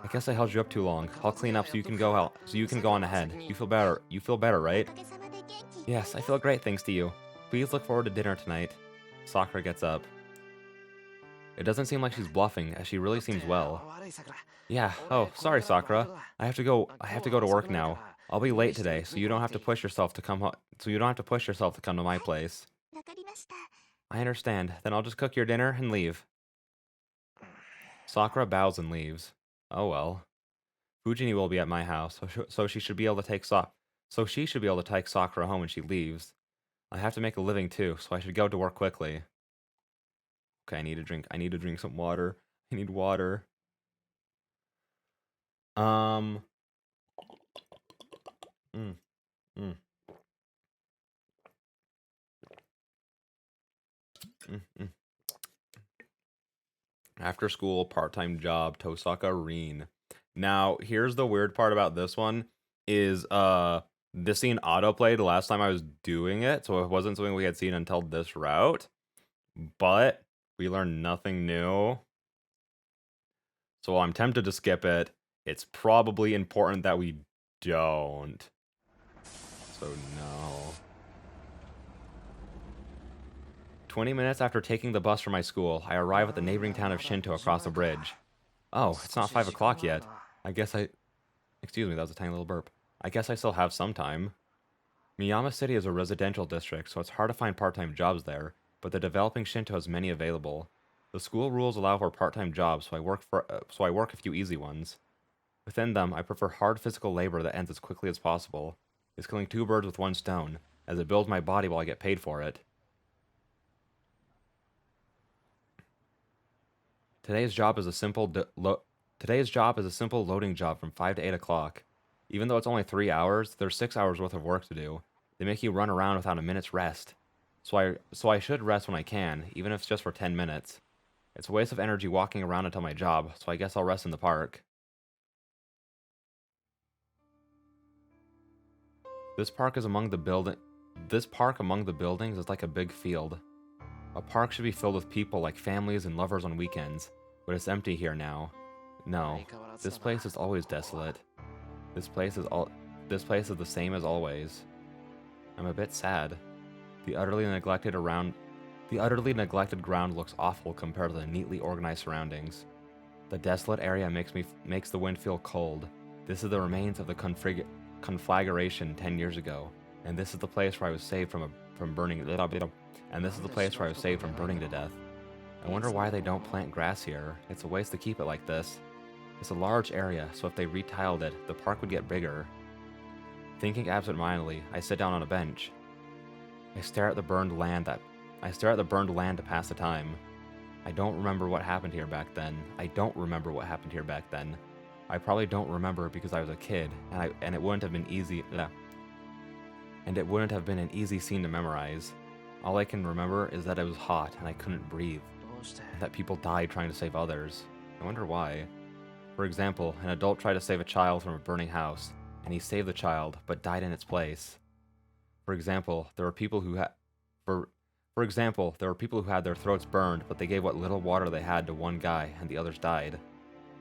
I guess I held you up too long. I'll clean up so you can go out. So you can go on ahead. You feel better. You feel better, right? Yes, I feel great thanks to you. Please look forward to dinner tonight. Sakura gets up. It doesn't seem like she's bluffing, as she really seems well. Yeah. Oh, sorry, Sakura. I have to go to work now. I'll be late today, so you don't have to push yourself to come to my place. I understand. Then I'll just cook your dinner and leave. Sakura bows and leaves. Oh well. Fujini will be at my house, so she should be able to take Sakura home when she leaves. I have to make a living too, so I should go to work quickly. Okay, I need to drink some water. I need water. Mm, mm, mm. After school, part-time job, Tosaka Rin. Now, here's the weird part about this one is this scene autoplayed the last time I was doing it, so it wasn't something we had seen until this route. But we learned nothing new. So while I'm tempted to skip it, it's probably important that we don't. So no. 20 minutes after taking the bus from my school, I arrive at the neighboring town of Shinto across the bridge. Oh, it's not 5 o'clock yet. Excuse me, that was a tiny little burp. I guess I still have some time. Miyama City is a residential district, so it's hard to find part-time jobs there, but the developing Shinto has many available. The school rules allow for part-time jobs, so I work a few easy ones. Within them, I prefer hard physical labor that ends as quickly as possible. It's killing 2 birds with 1 stone, as it builds my body while I get paid for it. Today's job is a simple loading job from 5 to 8 o'clock. Even though it's only 3 hours, there's 6 hours worth of work to do. They make you run around without a minute's rest. So I should rest when I can, even if it's just for 10 minutes. It's a waste of energy walking around until my job, so I guess I'll rest in the park. This park is among the building. This park among the buildings is like a big field. A park should be filled with people like families and lovers on weekends, but it's empty here now. No, this place is always desolate. This place is all. This place is the same as always. I'm a bit sad. The utterly neglected around. The utterly neglected ground looks awful compared to the neatly organized surroundings. The desolate area makes the wind feel cold. This is the remains of the conflagration 10 years ago, and this is the place where I was saved from burning. And this is the place where I was saved from burning to death. I wonder why they don't plant grass here. It's a waste to keep it like this. It's a large area, so if they retiled it, the park would get bigger. Thinking absent-mindedly, I sit down on a bench. I stare at the burned land to pass the time. I don't remember what happened here back then. I probably don't remember because I was a kid, and it wouldn't have been easy. And it wouldn't have been an easy scene to memorize. All I can remember is that it was hot and I couldn't breathe, and that people died trying to save others. I wonder why. For example, an adult tried to save a child from a burning house, and he saved the child, but died in its place. For example, there were people who had their throats burned, but they gave what little water they had to one guy, and the others died.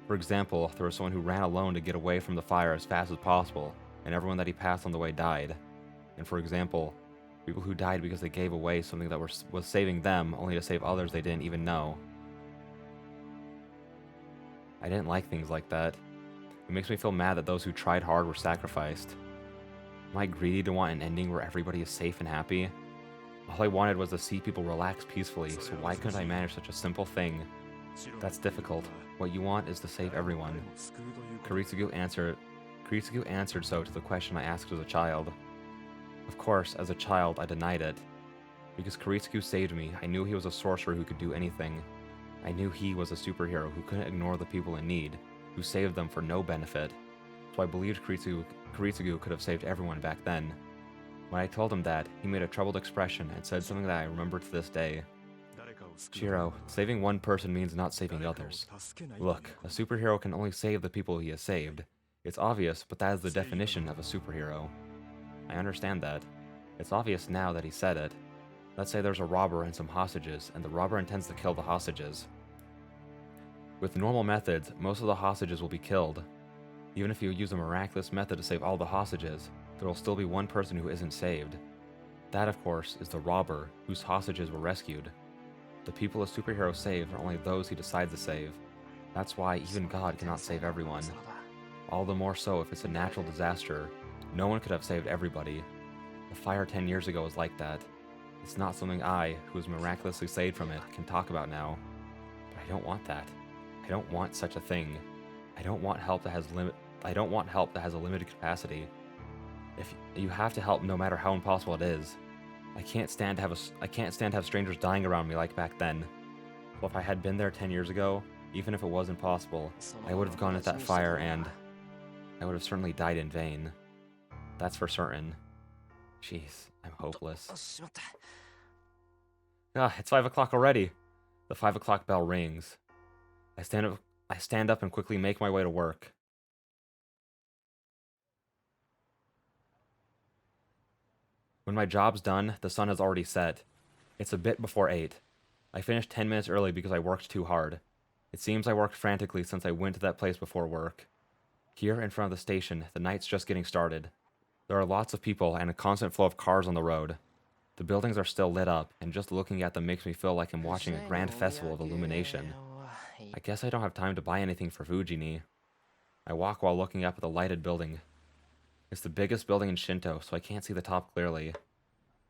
For example, there was someone who ran alone to get away from the fire as fast as possible, and everyone that he passed on the way died. And for example, people who died because they gave away something that was saving them, only to save others they didn't even know. I didn't like things like that. It makes me feel mad that those who tried hard were sacrificed. Am I greedy to want an ending where everybody is safe and happy? All I wanted was to see people relax peacefully, so why couldn't I manage such a simple thing? That's difficult. What you want is to save everyone. Kiritsugu answered so to the question I asked as a child. Of course, as a child, I denied it. Because Kiritsugu saved me, I knew he was a sorcerer who could do anything. I knew he was a superhero who couldn't ignore the people in need, who saved them for no benefit. So I believed Kiritsugu could have saved everyone back then. When I told him that, he made a troubled expression and said something that I remember to this day. Shiro, saving one person means not saving others. Look, a superhero can only save the people he has saved. It's obvious, but that is the definition of a superhero. I understand that. It's obvious now that he said it. Let's say there's a robber and some hostages, and the robber intends to kill the hostages. With normal methods, most of the hostages will be killed. Even if you use a miraculous method to save all the hostages, there will still be one person who isn't saved. That, of course, is the robber, whose hostages were rescued. The people a superhero saves are only those he decides to save. That's why even God cannot save everyone. All the more so if it's a natural disaster. No one could have saved everybody. The fire 10 years ago was like that. It's not something I, who was miraculously saved from it, can talk about now. But I don't want that. I don't want such a thing. I don't want help that has a limited capacity. If you have to help no matter how impossible it is. I can't stand to have strangers dying around me like back then. Well, if I had been there 10 years ago, even if it was impossible, I would have gone at that fire and I would have certainly died in vain. That's for certain. Jeez, I'm hopeless. Ah, it's 5 o'clock already. The 5 o'clock bell rings. I stand up and quickly make my way to work. When my job's done, the sun has already set. It's a bit before 8. I finished 10 minutes early because I worked too hard. It seems I worked frantically since I went to that place before work. Here in front of the station, the night's just getting started. There are lots of people and a constant flow of cars on the road. The buildings are still lit up, and just looking at them makes me feel like I'm watching a grand festival of illumination. I guess I don't have time to buy anything for Fujini. I walk while looking up at the lighted building. It's the biggest building in Shinto, so I can't see the top clearly.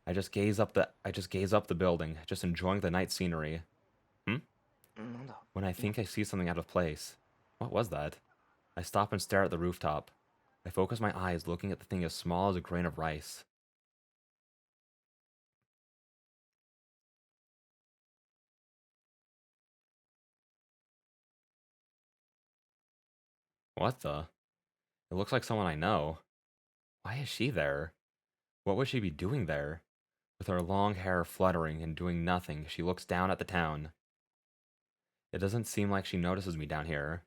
I just gaze up the building, just enjoying the night scenery. When I think I see something out of place. What was that? I stop and stare at the rooftop. I focus my eyes looking at the thing as small as a grain of rice. What the? It looks like someone I know. Why is she there? What would she be doing there? With her long hair fluttering and doing nothing, she looks down at the town. It doesn't seem like she notices me down here.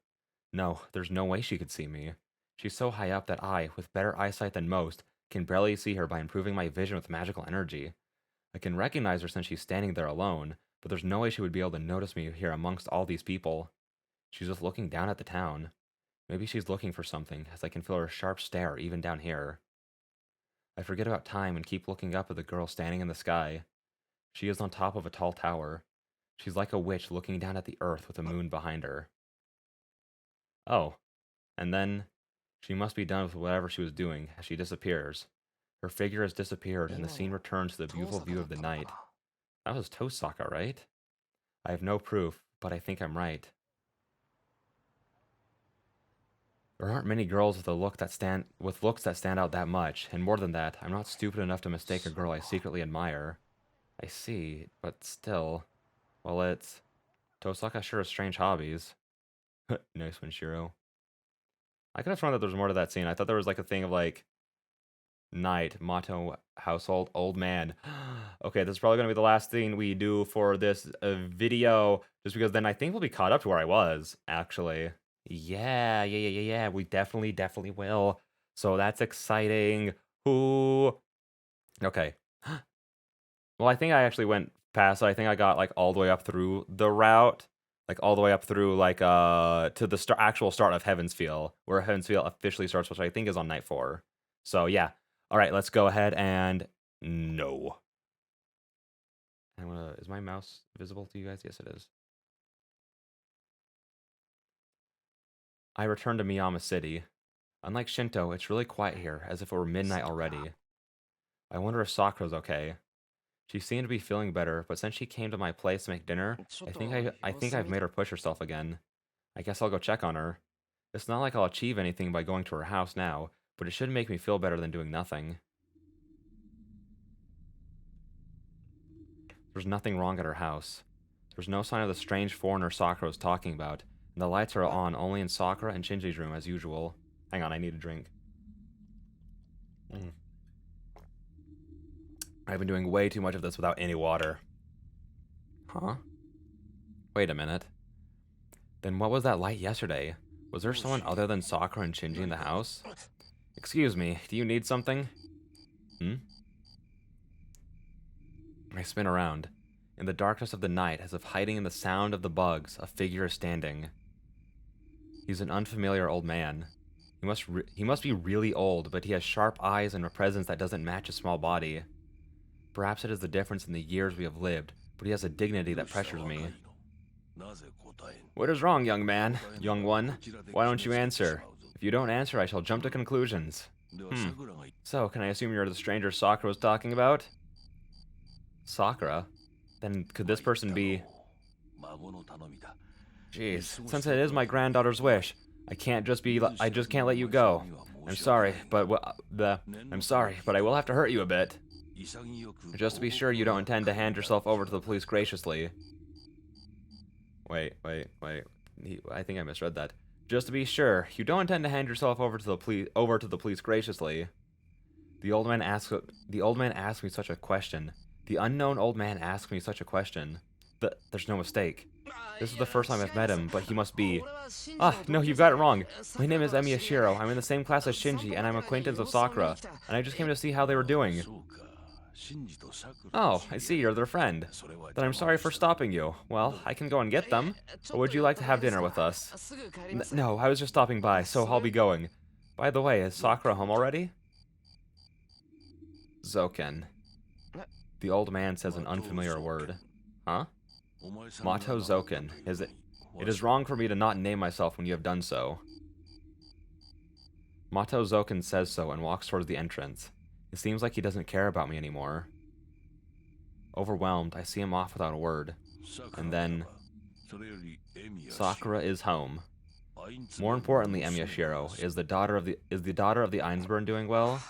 No, there's no way she could see me. She's so high up that I, with better eyesight than most, Can barely see her by improving my vision with magical energy. I can recognize her since she's standing there alone, but there's no way she would be able to notice me here amongst all these people. She's just looking down at the town. Maybe she's looking for something, as I can feel her sharp stare even down here. I forget about time and keep looking up at the girl standing in the sky. She is on top of a tall tower. She's like a witch looking down at the earth with the moon behind her. Oh, and then she must be done with whatever she was doing as she disappears. Her figure has disappeared and the scene returns to the beautiful view of the night. That was Tosaka, right? I have no proof, but I think I'm right. There aren't many girls with looks that stand out that much, and more than that, I'm not stupid enough to mistake a girl I secretly admire. I see, but still, well, it's Tosaka sure has strange hobbies. Nice one, Shiro. I could have sworn that there was more to that scene. I thought there was like a thing of like night, motto, household, old man. Okay, this is probably gonna be the last thing we do for this video, just because then I think we'll be caught up to where I was, actually. Yeah. We definitely will. So that's exciting. Ooh. Okay. Well, I think I actually went past, so I think I got like all the way up through the route. Like all the way up through like to the actual start of Heavensfeel, where Heavensfeel officially starts, which I think is on night 4. So yeah. Alright, let's go ahead and no. Is my mouse visible to you guys? Yes, it is. I returned to Miyama City. Unlike Shinto, it's really quiet here, as if it were midnight already. I wonder if Sakura's okay. She seemed to be feeling better, but since she came to my place to make dinner, I think I've made her push herself again. I guess I'll go check on her. It's not like I'll achieve anything by going to her house now, but it should make me feel better than doing nothing. There's nothing wrong at her house. There's no sign of the strange foreigner Sakura was talking about, and the lights are on only in Sakura and Shinji's room as usual. Hang on, I need a drink. I've been doing way too much of this without any water. Huh? Wait a minute. Then what was that light yesterday? Was there someone other than Sakura and Shinji in the house? Excuse me, do you need something? I spin around. In the darkness of the night, as if hiding in the sound of the bugs, a figure is standing. He's an unfamiliar old man. He must be really old, but he has sharp eyes and a presence that doesn't match his small body. Perhaps it is the difference in the years we have lived, but he has a dignity that pressures me. What is wrong, young man? Young one? Why don't you answer? If you don't answer, I shall jump to conclusions. So, can I assume you're the stranger Sakura was talking about? Sakura? Then could this person be... Jeez, since it is my granddaughter's wish, I just can't let you go. I'm sorry, but I will have to hurt you a bit. Just to be sure you don't intend to hand yourself over to the police graciously. Wait. I think I misread that. Just to be sure, you don't intend to hand yourself over to the police graciously. The old man asked me such a question. The unknown old man asked me such a question. There's no mistake. This is the first time I've met him, but he must be... Ah, no, you've got it wrong. My name is Emiyashiro. I'm in the same class as Shinji, and I'm acquaintance of Sakura. And I just came to see how they were doing. Oh, I see, you're their friend. Then I'm sorry for stopping you. Well, I can go and get them. Or would you like to have dinner with us? No, I was just stopping by, so I'll be going. By the way, is Sakura home already? Zoken. The old man says an unfamiliar word. Huh? Mato Zoken. It is wrong for me to not name myself when you have done so. Mato Zoken says so and walks towards the entrance. It seems like he doesn't care about me anymore. Overwhelmed, I see him off without a word. And then... Sakura is home. More importantly, Emiyashiro, is the daughter of the Ainsburn doing well?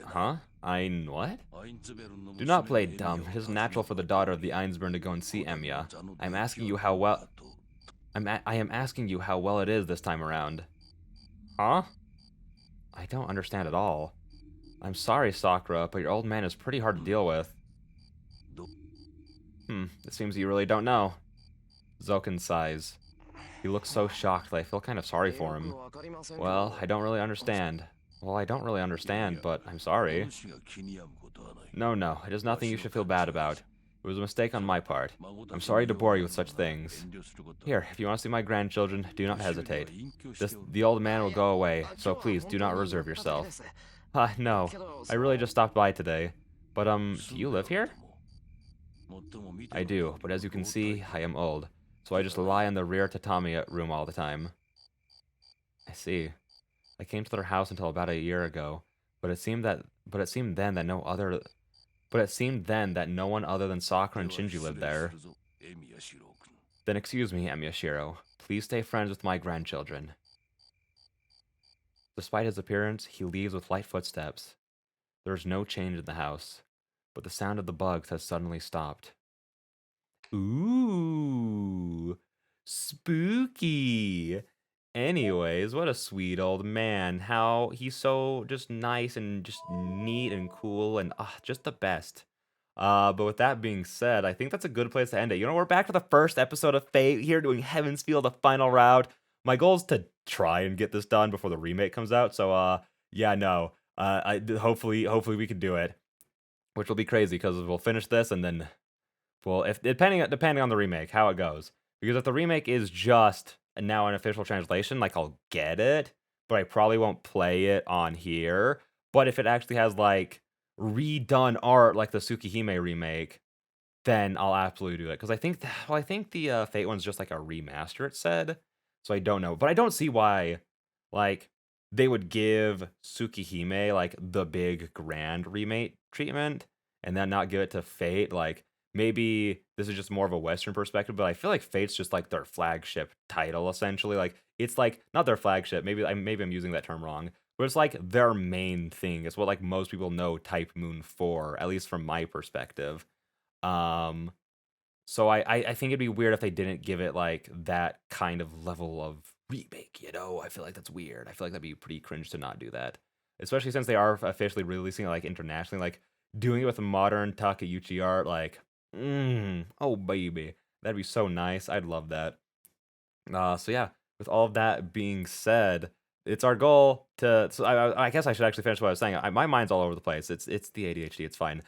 Huh? What? Do not play dumb. It is natural for the daughter of the Ainsburn to go and see Emiya. I am asking you how well it is this time around. Huh? I don't understand at all. I'm sorry, Sakura, but your old man is pretty hard to deal with. It seems you really don't know. Zoken sighs. He looks so shocked that I feel kind of sorry for him. Well, I don't really understand. Well, I don't really いやい understand, や、but I'm sorry. お主が気に病むことはない。No, no, it is わ nothing し you の should feel 勘 bad 違い about. じゃ。It was a mistake on さ my あ、part. 孫 I'm たちに sorry to 用 bore が you あ with るの such なら things. 遠慮することはない。 Here, if you want to see my grandchildren, do not 修理は hesitate. 隠居して This おる。the old man will い go や、away, 今日 so は please 本 do 当 not に reserve 寄っただけで yourself. す。No, けど、I really just stopped by today. But do 住ん you でお live る here? とも。もっとも見て I の do, 通 but り as you の can 老 see, 体 I や。 am old, so I just lie in the rear tatami room all the time. I see. I came to their house until about a year ago, but it seemed then that no one other than Sakura で and は Shinji 失 lived 礼す there. るぞ、エミヤシロウ君。 Then excuse me, Emiyashiro. Please stay friends with my grandchildren. Despite his appearance, he leaves with light footsteps. There is no change in the house, but the sound of the bugs has suddenly stopped. Ooh, spooky. Anyways, what a sweet old man. How he's so just nice and just neat and cool and just the best. But with that being said, I think that's a good place to end it. You know, we're back to the first episode of Fate here doing Heaven's Feel, the final round. My goal is to try and get this done before the remake comes out. So, yeah, no. Hopefully we can do it, which will be crazy because we'll finish this and then well, if depending on the remake, how it goes. Because if the remake is just now an official translation, like I'll get it, but I probably won't play it on here. But if it actually has like redone art like the Tsukihime remake, then I'll absolutely do it. Because I think the Fate one's just like a remaster, it said. So I don't know. But I don't see why like they would give Tsukihime like the big grand remake treatment and then not give it to Fate. Like maybe this is just more of a Western perspective, but I feel like Fate's just like their flagship title essentially. Like it's like not their flagship. Maybe I'm using that term wrong, but it's like their main thing. It's what like most people know Type Moon for, at least from my perspective. Um, so I think it'd be weird if they didn't give it like that kind of level of remake, you know? I feel like that's weird. I feel like that'd be pretty cringe to not do that. Especially since they are officially releasing it like internationally, like doing it with modern Takeuchi art, like, oh baby. That'd be so nice. I'd love that. So yeah, with all of that being said, it's our goal to. So I guess I should actually finish what I was saying. My mind's all over the place. It's the ADHD. It's fine.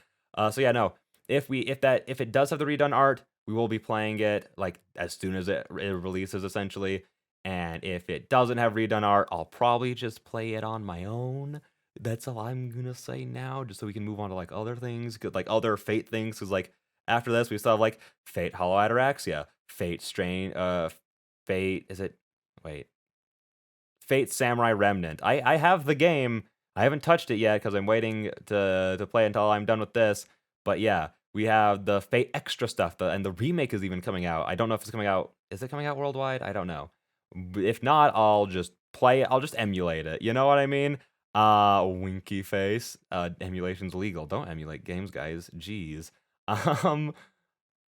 So yeah, no. If it does have the redone art, we will be playing it like as soon as it releases, essentially. And if it doesn't have redone art, I'll probably just play it on my own. That's all I'm gonna say now, just so we can move on to like other things, like other Fate things. Because like after this, we still have like Fate Hollow Ataraxia, Fate Strain, Fate, is it? Wait. Fate Samurai Remnant. I have the game. I haven't touched it yet because I'm waiting to play until I'm done with this. But yeah, we have the Fate extra stuff, and the remake is even coming out. I don't know if it's coming out. Is it coming out worldwide? I don't know. If not, I'll just play it. I'll just emulate it. You know what I mean? Winky face. Emulation's legal. Don't emulate games, guys. Jeez. Um,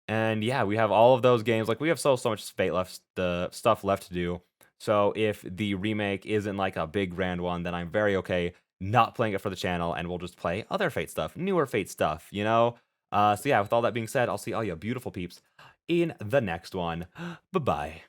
and yeah, we have all of those games. Like we have so much Fate left, the stuff left to do. So if the remake isn't like a big grand one, then I'm very okay not playing it for the channel, and we'll just play other Fate stuff, newer Fate stuff, you know. So yeah, with all that being said, I'll see all you beautiful peeps in the next one. Bye bye.